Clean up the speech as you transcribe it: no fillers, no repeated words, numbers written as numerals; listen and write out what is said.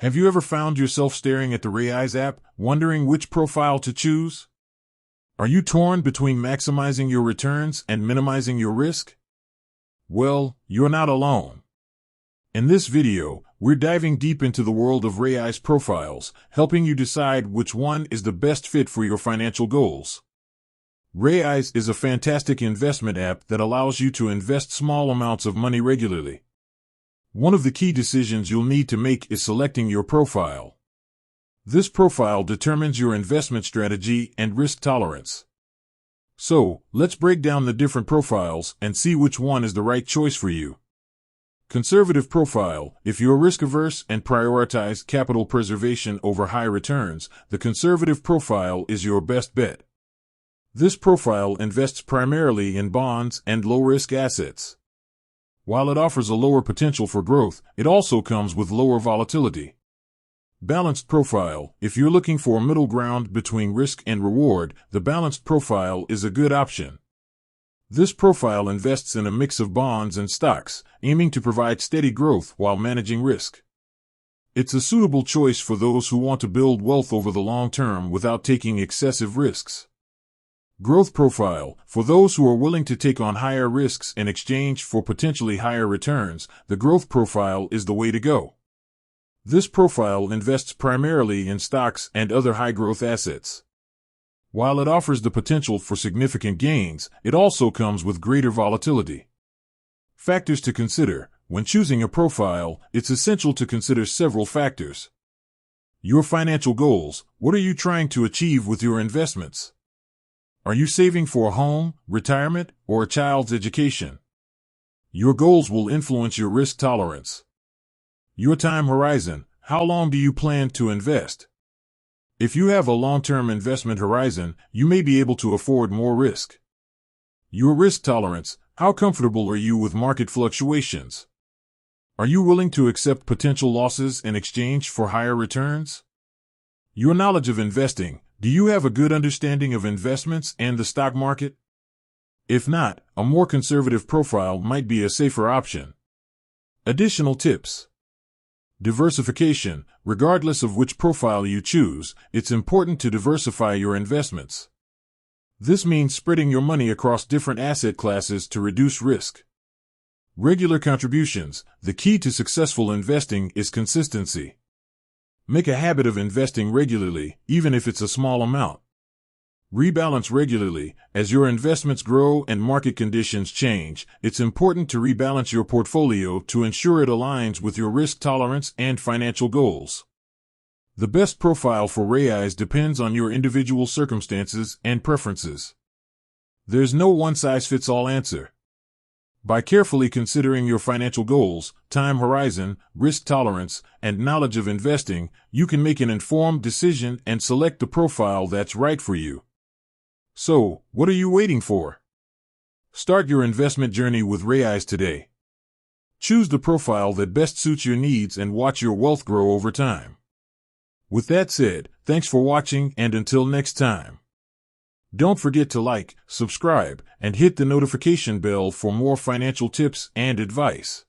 Have you ever found yourself staring at the Raiz app, wondering which profile to choose? Are you torn between maximizing your returns and minimizing your risk? Well, you're not alone. In this video, we're diving deep into the world of Raiz profiles, helping you decide which one is the best fit for your financial goals. Raiz is a fantastic investment app that allows you to invest small amounts of money regularly. One of the key decisions you'll need to make is selecting your profile. This profile determines your investment strategy and risk tolerance. So, let's break down the different profiles and see which one is the right choice for you. Conservative profile. If you're risk-averse and prioritize capital preservation over high returns, the conservative profile is your best bet. This profile invests primarily in bonds and low-risk assets. While it offers a lower potential for growth, it also comes with lower volatility. Balanced profile. If you're looking for a middle ground between risk and reward, the balanced profile is a good option. This profile invests in a mix of bonds and stocks, aiming to provide steady growth while managing risk. It's a suitable choice for those who want to build wealth over the long term without taking excessive risks. Growth profile. For those who are willing to take on higher risks in exchange for potentially higher returns, the growth profile is the way to go. This profile invests primarily in stocks and other high-growth assets. While it offers the potential for significant gains, it also comes with greater volatility. Factors to consider. When choosing a profile, it's essential to consider several factors. Your financial goals. What are you trying to achieve with your investments? Are you saving for a home, retirement, or a child's education? Your goals will influence your risk tolerance. Your time horizon. How long do you plan to invest? If you have a long-term investment horizon, you may be able to afford more risk. Your risk tolerance. How comfortable are you with market fluctuations? Are you willing to accept potential losses in exchange for higher returns? Your knowledge of investing. Do you have a good understanding of investments and the stock market? If not, a more conservative profile might be a safer option. Additional tips. Diversification. Regardless of which profile you choose, it's important to diversify your investments. This means spreading your money across different asset classes to reduce risk. Regular contributions. The key to successful investing is consistency. Make a habit of investing regularly, even if it's a small amount. Rebalance regularly. As your investments grow and market conditions change, it's important to rebalance your portfolio to ensure it aligns with your risk tolerance and financial goals. The best profile for Raiz depends on your individual circumstances and preferences. There's no one-size-fits-all answer. By carefully considering your financial goals, time horizon, risk tolerance, and knowledge of investing, you can make an informed decision and select the profile that's right for you. So, what are you waiting for? Start your investment journey with Raiz today. Choose the profile that best suits your needs and watch your wealth grow over time. With that said, thanks for watching, and until next time. Don't forget to like, subscribe, and hit the notification bell for more financial tips and advice.